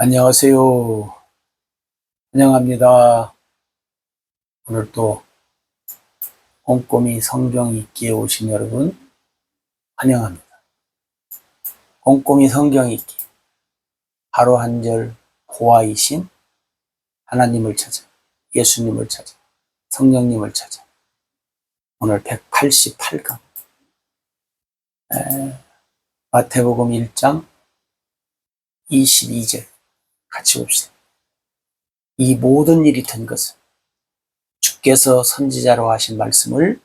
안녕하세요. 환영합니다. 오늘 또 꼼꼼히 성경 읽기에 오신 여러분 환영합니다. 꼼꼼히 성경 읽기, 하루 한 절 보아이신 하나님을 찾아, 예수님을 찾아, 성령님을 찾아. 오늘 188강 마태복음 1장 22절 같이 봅시다. 이 모든 일이 된 것은 주께서 선지자로 하신 말씀을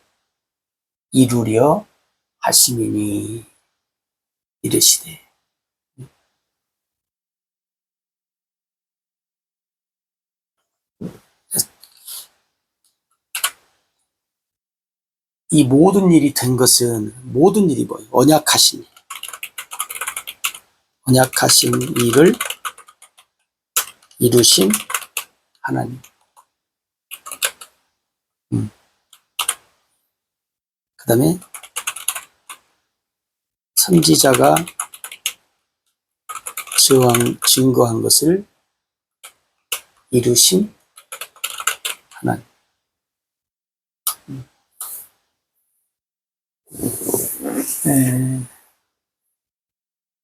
이루려 하심이니 이르시되. 이 모든 일이 된 것은, 모든 일이 뭐예요? 언약하신 일. 언약하신 일을 이루신 하나님. 그 다음에 선지자가 증거한 것을 이루신 하나님.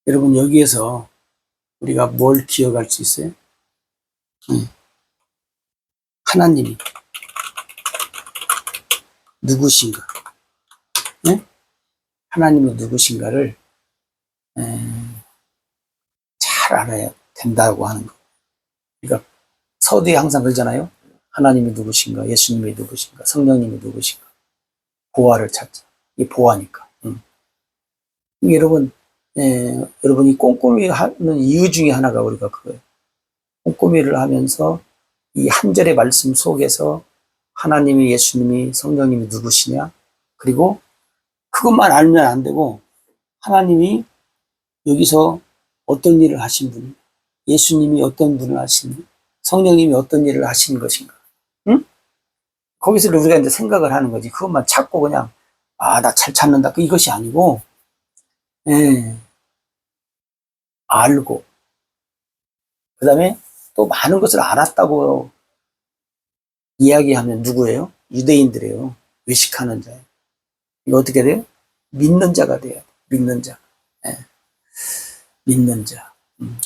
여러분, 여기에서 우리가 뭘 기억할 수 있어요? 하나님이 누구신가? 네? 하나님이 누구신가를 잘 알아야 된다고 하는 거. 그러니까 서두에 항상 그러잖아요. 하나님이 누구신가? 예수님이 누구신가? 성령님이 누구신가? 보아를 찾자. 이게 보아니까. 여러분, 여러분이 꼼꼼히 하는 이유 중에 하나가 우리가 그거예요. 꼼꼼히를 하면서 이 한 절의 말씀 속에서 하나님이, 예수님이, 성령님이 누구시냐? 그리고 그것만 알면 안 되고, 하나님이 여기서 어떤 일을 하신 분, 예수님이 어떤 분을 하신, 성령님이 어떤 일을 하신 것인가? 응? 거기서 우리가 이제 생각을 하는 거지. 그것만 찾고 그냥, 나 잘 찾는다. 이것이 아니고, 알고, 그 다음에 또 많은 것을 알았다고 이야기하면 누구예요? 유대인들이에요. 외식하는 자예요. 이거 어떻게 돼요? 믿는 자가 돼요. 믿는 자. 믿는 자.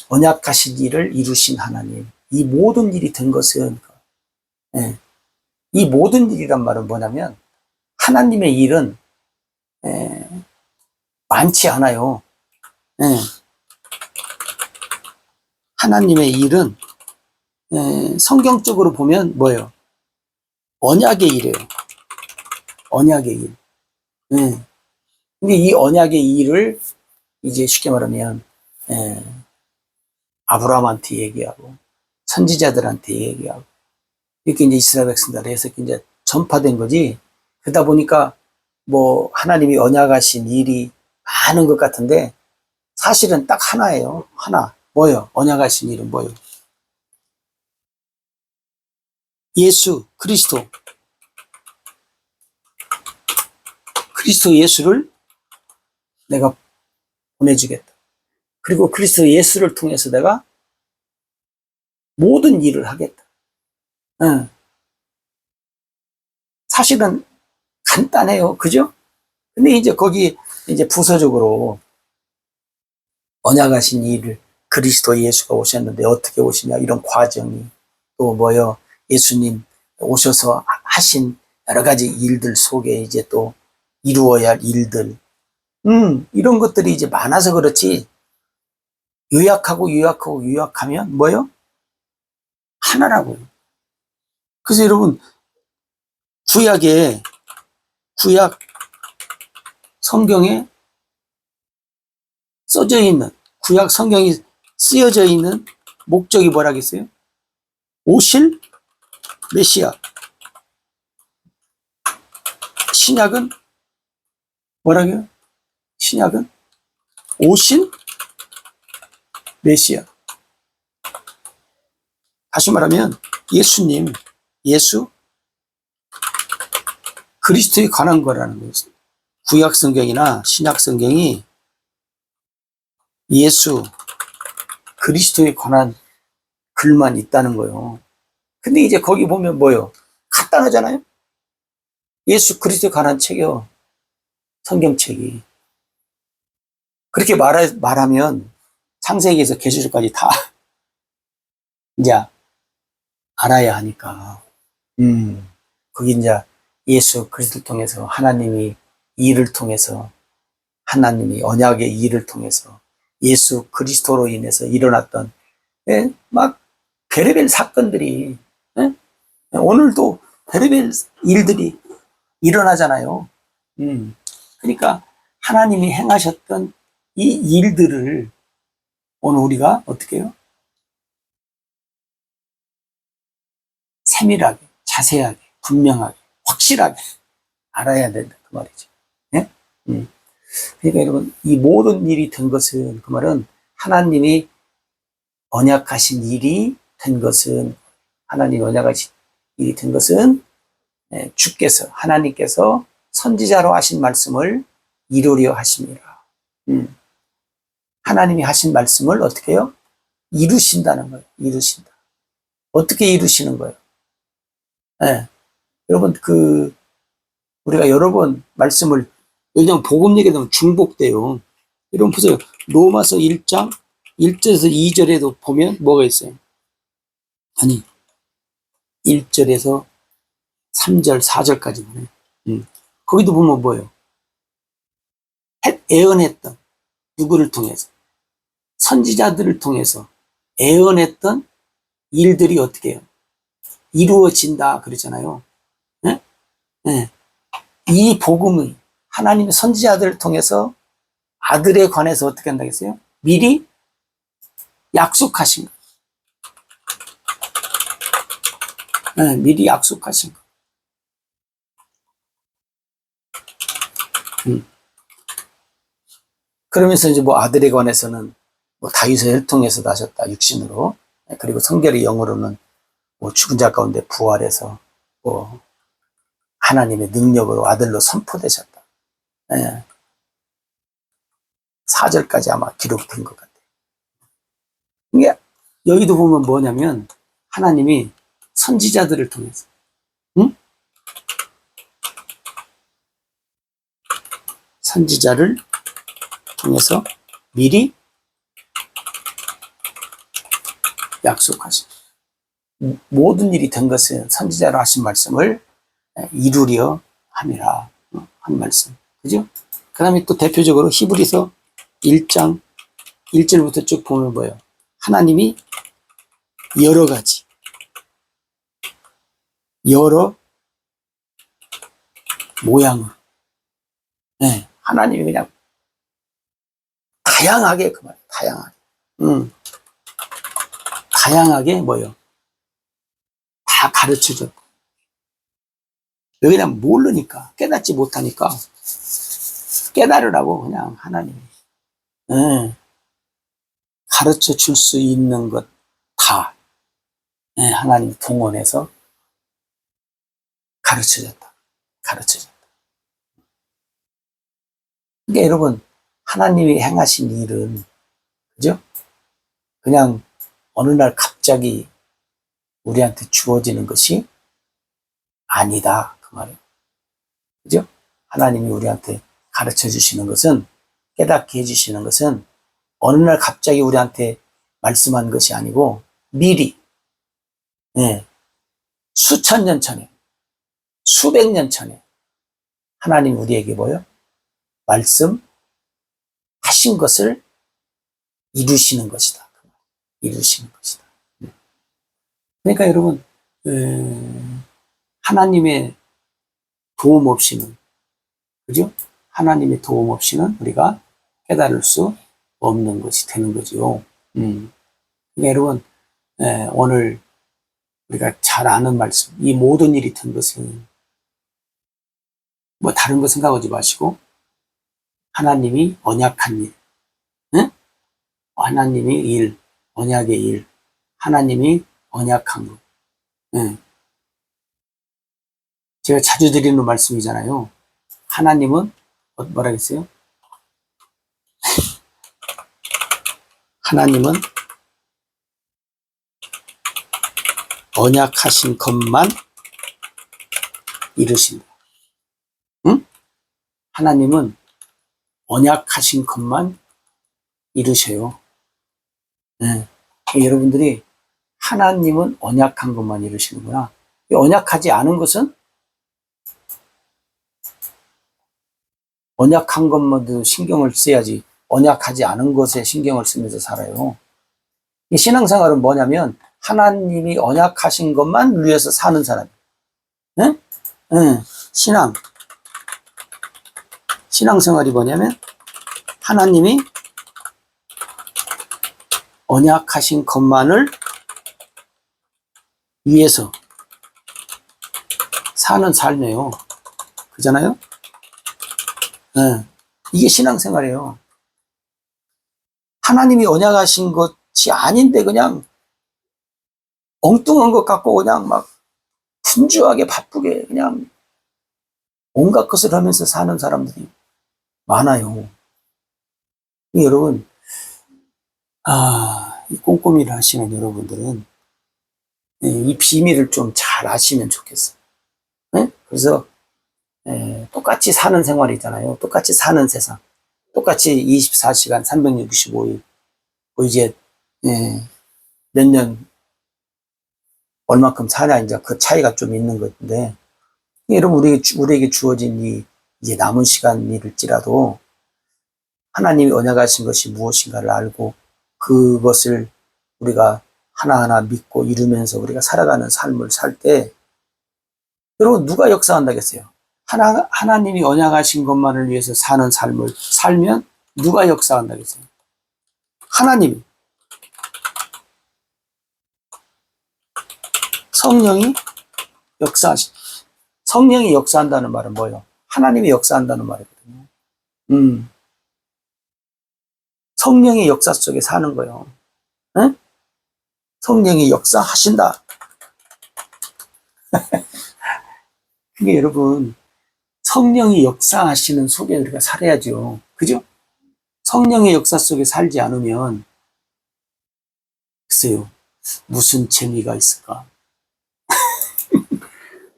언약하신 일을 이루신 하나님. 이 모든 일이 된 것은, 이 모든 일이란 말은 뭐냐면, 하나님의 일은 많지 않아요. 하나님의 일은 성경적으로 보면 뭐예요? 언약의 일이에요. 언약의 일. 근데 이 언약의 일을 이제 쉽게 말하면 아브라함한테 얘기하고 선지자들한테 얘기하고 이렇게 이제 이스라엘 백성들에 해서 이제 전파된 거지. 그러다 보니까 뭐 하나님이 언약하신 일이 많은 것 같은데 사실은 딱 하나예요. 하나. 뭐예요? 언약하신 일은 뭐예요? 예수 그리스도 예수를 내가 보내주겠다. 그리고 그리스도 예수를 통해서 내가 모든 일을 하겠다. 사실은 간단해요. 그죠? 근데 이제 거기 이제 부서적으로 언약하신 일을 그리스도 예수가 오셨는데 어떻게 오시냐 이런 과정이 또 뭐요? 예수님 오셔서 하신 여러 가지 일들 속에 이제 또 이루어야 할 일들 이런 것들이 이제 많아서 그렇지 요약하면 뭐요? 하나라고요. 그래서 여러분 구약 성경에 써져 있는 구약 성경이 쓰여져 있는 목적이 뭐라겠어요? 오실 메시아. 신약은 뭐라고요? 신약은 오실 메시아. 다시 말하면 예수님, 예수 그리스도에 관한 거라는 거예요. 구약 성경이나 신약 성경이 예수 그리스도에 관한 글만 있다는 거예요. 근데 이제 거기 보면 뭐요? 간단하잖아요? 예수 그리스도에 관한 책이요. 성경책이. 그렇게 말하면 창세기에서 계시록까지 다 이제 알아야 하니까. 거기 이제 예수 그리스도를 통해서 하나님이 일을 통해서 하나님이 언약의 일을 통해서 예수 그리스도로 인해서 일어났던 막 별의별 사건들이 오늘도 별의별 일들이 일어나잖아요. 그러니까 하나님이 행하셨던 이 일들을 오늘 우리가 어떻게 해요? 세밀하게, 자세하게, 분명하게, 확실하게 알아야 된다. 그 말이죠. 예? 그러니까 여러분, 이 모든 일이 된 것은, 그 말은 하나님이 언약하신 일이 된 것은, 하나님이 언약하신 일이 된 것은 주께서, 하나님께서 선지자로 하신 말씀을 이루려 하십니다. 하나님이 하신 말씀을 어떻게 해요? 이루신다는 거예요. 이루신다. 어떻게 이루시는 거예요? 네. 여러분, 우리가 여러 번 말씀을, 왜냐면 복음 얘기하면 중복돼요. 여러분 보세요. 로마서 1장 1절에서 2절에도 보면 뭐가 있어요? 아니, 1절에서 3절, 4절까지 보면. 거기도 보면 뭐예요? 애언했던, 누구를 통해서? 선지자들을 통해서 애언했던 일들이 어떻게 해요? 이루어진다 그러잖아요. 네? 네. 이 복음이 하나님의 선지자들을 통해서 아들에 관해서 어떻게 한다고 했어요? 미리 약속하신 거. 네, 미리 약속하신 거. 그러면서 이제 뭐 아들에 관해서는 뭐 다윗의 혈통에서 나셨다, 육신으로. 그리고 성결의 영으로는 뭐 죽은 자 가운데 부활해서 뭐 하나님의 능력으로 아들로 선포되셨다. 네. 4절까지 아마 기록된 것 같아요. 이게 여기도 보면 뭐냐면 하나님이 선지자들을 통해서 선지자를 통해서 미리 약속하신 모든 일이 된 것은 선지자로 하신 말씀을 이루려 함이라 한 말씀. 그죠? 그 다음에 또 대표적으로 히브리서 1장 1절부터 쭉 보면 뭐예요? 하나님이 여러 가지, 여러 모양으로, 네, 하나님이 그냥 다양하게, 그 말, 다양하게, 다양하게 뭐예요? 다 가르쳐줬고. 왜냐면 모르니까, 깨닫지 못하니까, 깨달으라고 그냥 하나님이, 네, 가르쳐 줄 수 있는 것 다, 네, 하나님이 동원해서 가르쳐줬다. 가르쳐줬다. 그러니까 여러분, 하나님이 행하신 일은, 그죠? 그냥 어느 날 갑자기 우리한테 주어지는 것이 아니다. 그 말이에요. 그죠? 하나님이 우리한테 가르쳐 주시는 것은, 깨닫게 해주시는 것은 어느 날 갑자기 우리한테 말씀한 것이 아니고 미리, 네, 수천 년 전에, 수백 년 전에 하나님 우리에게 뭐요? 말씀하신 것을 이루시는 것이다. 이루시는 것이다. 그러니까 여러분, 하나님의 도움 없이는, 그죠? 하나님의 도움 없이는 우리가 깨달을 수 없는 것이 되는 거죠. 그러니까 여러분, 오늘 우리가 잘 아는 말씀, 이 모든 일이 된 것은 뭐 다른 거 생각하지 마시고 하나님이 언약한 일, 응? 하나님의 일, 언약의 일, 하나님이 언약한 것. 응. 제가 자주 드리는 말씀이잖아요. 하나님은 뭐라 그랬어요? 하나님은 언약하신 것만 이루신다. 응? 하나님은 언약하신 것만 이루셔요. 네. 여러분들이 하나님은 언약한 것만 이루시는구나. 언약하지 않은 것은 언약한 것만 신경을 써야지 언약하지 않은 것에 신경을 쓰면서 살아요. 이 신앙생활은 뭐냐면 하나님이 언약하신 것만 위해서 사는 사람. 네? 네. 신앙생활이 뭐냐면 하나님이 언약하신 것만을 위해서 사는 삶이에요. 그잖아요? 네. 이게 신앙생활이에요. 하나님이 언약하신 것이 아닌데 그냥 엉뚱한 것 갖고 그냥 막 분주하게 바쁘게 그냥 온갖 것을 하면서 사는 사람들이 많아요. 여러분, 이 꼼꼼히를 하시는 여러분들은 이 비밀을 좀 잘 아시면 좋겠어요. 네? 그래서 똑같이 사는 생활이잖아요. 똑같이 사는 세상. 똑같이 24시간 365일. 뭐 이제 몇 년 얼마큼 사냐 이제 그 차이가 좀 있는 건데 여러분 우리에게 주어진 이제 남은 시간일지라도 하나님이 언약하신 것이 무엇인가를 알고 그것을 우리가 하나하나 믿고 이루면서 우리가 살아가는 삶을 살 때 여러분 누가 역사한다겠어요? 하나님이 언약하신 것만을 위해서 사는 삶을 살면 누가 역사한다겠어요? 하나님이. 성령이 역사한다는 말은 뭐예요? 하나님이 역사한다는 말이거든요. 성령의 역사 속에 사는 거예요. 응? 성령이 역사하신다. 그게 여러분, 성령이 역사하시는 속에 우리가 살아야죠. 그죠? 성령의 역사 속에 살지 않으면, 글쎄요, 무슨 재미가 있을까?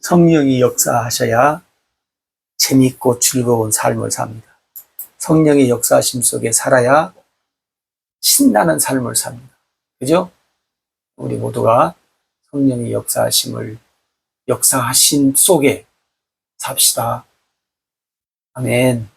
성령이 역사하셔야 재밌고 즐거운 삶을 삽니다. 성령의 역사하심 속에 살아야 신나는 삶을 삽니다. 그죠? 우리 모두가 성령의 역사하심 속에 삽시다. 아멘.